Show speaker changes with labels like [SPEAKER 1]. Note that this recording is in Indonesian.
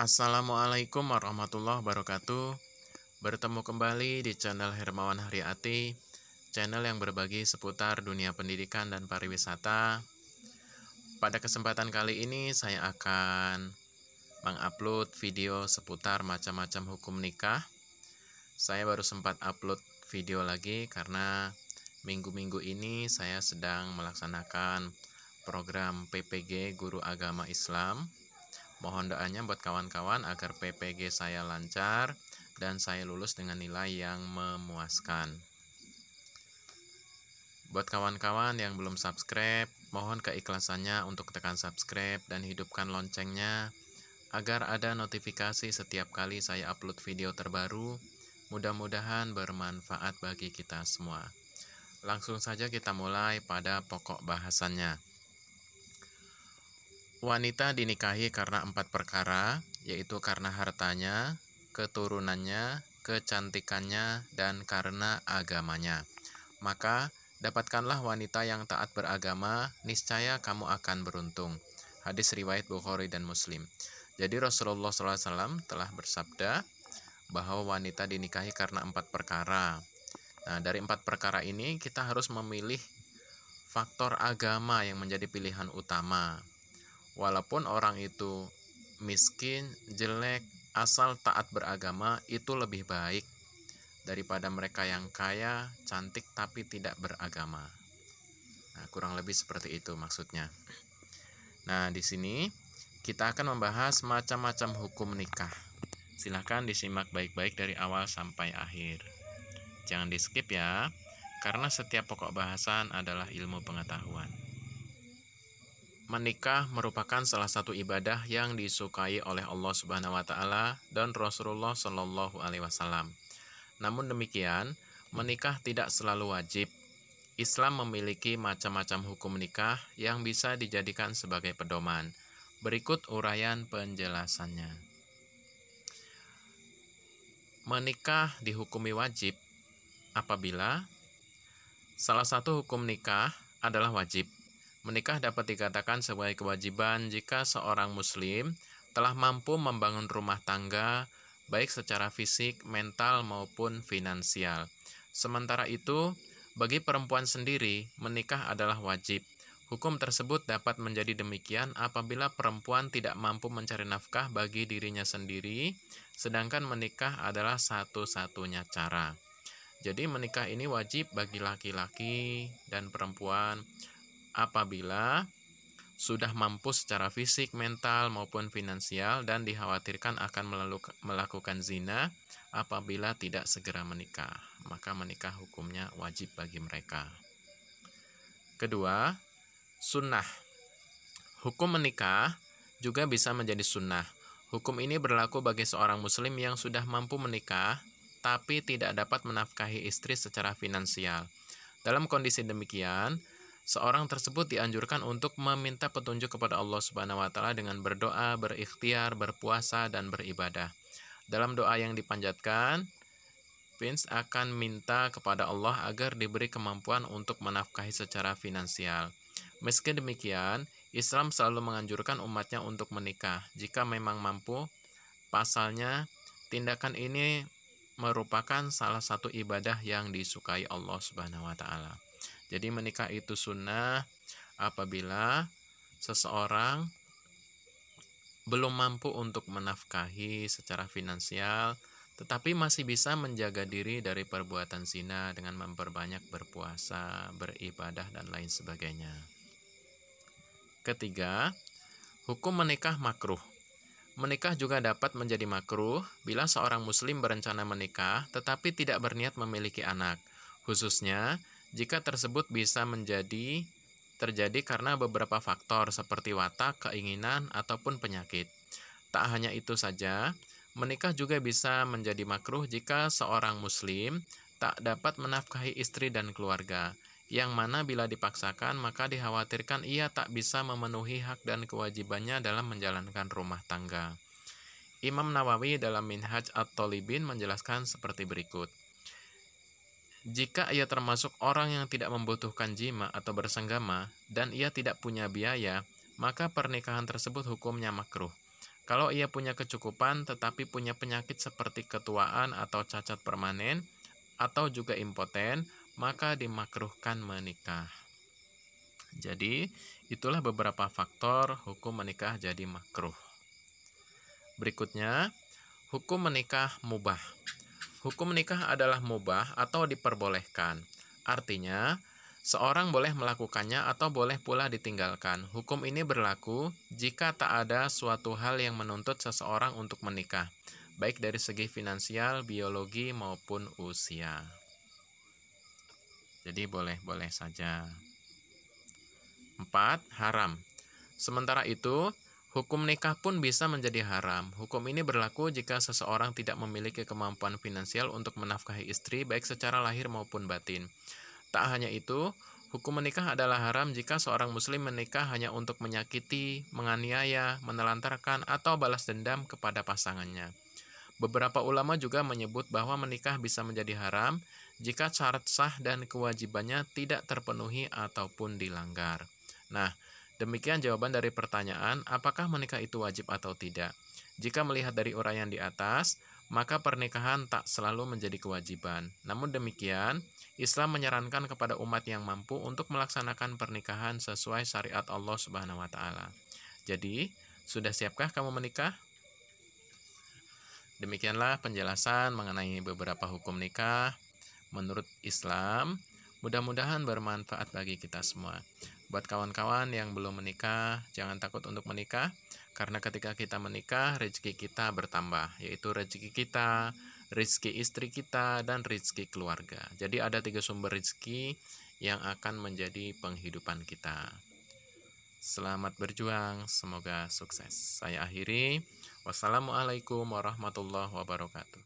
[SPEAKER 1] Assalamualaikum warahmatullahi wabarakatuh. Bertemu kembali di channel Hermawan Haryati, channel yang berbagi seputar dunia pendidikan dan pariwisata. Pada kesempatan kali ini saya akan mengupload video seputar macam-macam hukum nikah. Saya baru sempat upload video lagi karena minggu-minggu ini saya sedang melaksanakan program PPG Guru Agama Islam. Mohon doanya buat kawan-kawan agar PPG saya lancar dan saya lulus dengan nilai yang memuaskan. Buat kawan-kawan yang belum subscribe, mohon keikhlasannya untuk tekan subscribe dan hidupkan loncengnya agar ada notifikasi setiap kali saya upload video terbaru. Mudah-mudahan bermanfaat bagi kita semua. Langsung saja kita mulai pada pokok bahasannya. Wanita dinikahi karena 4 perkara, yaitu karena hartanya, keturunannya, kecantikannya, dan karena agamanya. Maka, dapatkanlah wanita yang taat beragama, niscaya kamu akan beruntung. Hadis riwayat Bukhari dan Muslim. Jadi Rasulullah SAW telah bersabda bahwa wanita dinikahi karena 4 perkara. Nah, dari 4 perkara ini kita harus memilih faktor agama yang menjadi pilihan utama. Walaupun orang itu miskin, jelek, asal taat beragama itu lebih baik daripada mereka yang kaya, cantik tapi tidak beragama. Nah, kurang lebih seperti itu maksudnya. Nah, di sini kita akan membahas macam-macam hukum nikah. Silahkan disimak baik-baik dari awal sampai akhir. Jangan di-skip ya, karena setiap pokok bahasan adalah ilmu pengetahuan. Menikah merupakan salah satu ibadah yang disukai oleh Allah Subhanahu wa taala dan Rasulullah Shallallahu alaihi wasallam. Namun demikian, menikah tidak selalu wajib. Islam memiliki macam-macam hukum nikah yang bisa dijadikan sebagai pedoman. Berikut uraian penjelasannya. Menikah dihukumi wajib apabila salah satu hukum nikah adalah wajib. Menikah dapat dikatakan sebagai kewajiban jika seorang muslim telah mampu membangun rumah tangga, baik secara fisik, mental, maupun finansial. Sementara itu, bagi perempuan sendiri, menikah adalah wajib. Hukum tersebut dapat menjadi demikian apabila perempuan tidak mampu mencari nafkah bagi dirinya sendiri, sedangkan menikah adalah satu-satunya cara. Jadi menikah ini wajib bagi laki-laki dan perempuan apabila sudah mampu secara fisik, mental, maupun finansial dan dikhawatirkan akan melakukan zina apabila tidak segera menikah. Maka menikah hukumnya wajib bagi mereka. Kedua, sunnah. Hukum menikah juga bisa menjadi sunnah. Hukum ini berlaku bagi seorang muslim yang sudah mampu menikah tapi tidak dapat menafkahi istri secara finansial. Dalam kondisi demikian, seorang tersebut dianjurkan untuk meminta petunjuk kepada Allah Subhanahu wa taala dengan berdoa, berikhtiar, berpuasa, dan beribadah. Dalam doa yang dipanjatkan, Prince akan minta kepada Allah agar diberi kemampuan untuk menafkahi secara finansial. Meski demikian, Islam selalu menganjurkan umatnya untuk menikah jika memang mampu. Pasalnya, tindakan ini merupakan salah satu ibadah yang disukai Allah Subhanahu wa taala. Jadi menikah itu sunnah apabila seseorang belum mampu untuk menafkahi secara finansial, tetapi masih bisa menjaga diri dari perbuatan zina dengan memperbanyak berpuasa, beribadah, dan lain sebagainya. Ketiga, hukum menikah makruh. Menikah juga dapat menjadi makruh bila seorang muslim berencana menikah tetapi tidak berniat memiliki anak, khususnya jika tersebut bisa terjadi karena beberapa faktor seperti watak, keinginan, ataupun penyakit. Tak hanya itu saja, menikah juga bisa menjadi makruh jika seorang muslim tak dapat menafkahi istri dan keluarga, yang mana bila dipaksakan maka dikhawatirkan ia tak bisa memenuhi hak dan kewajibannya dalam menjalankan rumah tangga. Imam Nawawi dalam Minhaj at-Thalibin menjelaskan seperti berikut. Jika ia termasuk orang yang tidak membutuhkan jima atau bersenggama dan ia tidak punya biaya, maka pernikahan tersebut hukumnya makruh. Kalau ia punya kecukupan tetapi punya penyakit seperti ketuaan atau cacat permanen, atau juga impoten, maka dimakruhkan menikah. Jadi, itulah beberapa faktor hukum menikah jadi makruh. Berikutnya, hukum menikah mubah. Hukum menikah adalah mubah atau diperbolehkan. Artinya, seorang boleh melakukannya atau boleh pula ditinggalkan. Hukum ini berlaku jika tak ada suatu hal yang menuntut seseorang untuk menikah, baik dari segi finansial, biologi, maupun usia. Jadi boleh-boleh saja. 4. Haram. Sementara itu, hukum nikah pun bisa menjadi haram. Hukum ini berlaku jika seseorang tidak memiliki kemampuan finansial untuk menafkahi istri, baik secara lahir maupun batin. Tak hanya itu, hukum menikah adalah haram jika seorang muslim menikah hanya untuk menyakiti, menganiaya, menelantarkan, atau balas dendam kepada pasangannya. Beberapa ulama juga menyebut bahwa menikah bisa menjadi haram jika syarat sah dan kewajibannya tidak terpenuhi ataupun dilanggar. Nah, demikian jawaban dari pertanyaan, apakah menikah itu wajib atau tidak? Jika melihat dari uraian di atas, maka pernikahan tak selalu menjadi kewajiban. Namun demikian, Islam menyarankan kepada umat yang mampu untuk melaksanakan pernikahan sesuai syariat Allah Subhanahu wa taala. Jadi, sudah siapkah kamu menikah? Demikianlah penjelasan mengenai beberapa hukum nikah menurut Islam. Mudah-mudahan bermanfaat bagi kita semua. Buat kawan-kawan yang belum menikah, jangan takut untuk menikah, karena ketika kita menikah, rezeki kita bertambah, yaitu rezeki kita, rezeki istri kita, dan rezeki keluarga. Jadi ada 3 sumber rezeki yang akan menjadi penghidupan kita. Selamat berjuang, semoga sukses. Saya akhiri. Wassalamualaikum warahmatullahi wabarakatuh.